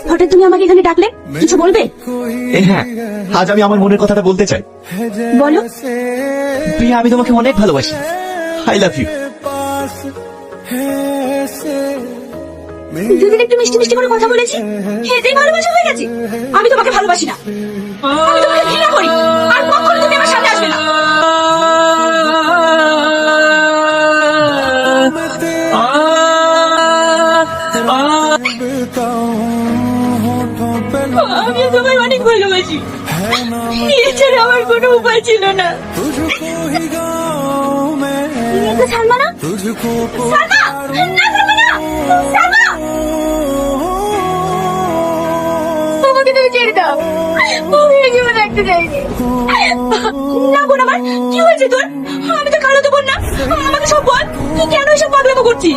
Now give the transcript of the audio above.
হঠাৎ তুমি আমাকে এখানে ডাকলে, কিছু বলবে? হ্যাঁ, আজ আমি আমার মনের কথাটা বলতে চাই। বলো। প্রিয়া, আমি তোমাকে অনেক ভালোবাসি। I love you. দুদিন একটু মিষ্টি মিষ্টি করে কথা বলেছি, এতেই ভালোবাসা হয়ে গেছে? আমি তোমাকে ভালোবাসি না, আমি তোমাকে ঘৃণা করি, আর কখনো তুমি আমার সাথে আসবে না। আমি তোমায় অনেক ভালোবাসি, এছাড়া আমার কোনো উপায় ছিল না। সালমা না, সালমা, না সালমা না, সালমা! আমাকে তুমি ছেড়ে দাও, আমি এই জীবনে রাখতে চাইনি। না বোন আমার, কি হয়েছে তোর? আমি তো খালাতো বোন না, আমাকে সব বল, তুই কেন এসব পাগলামো করছিস?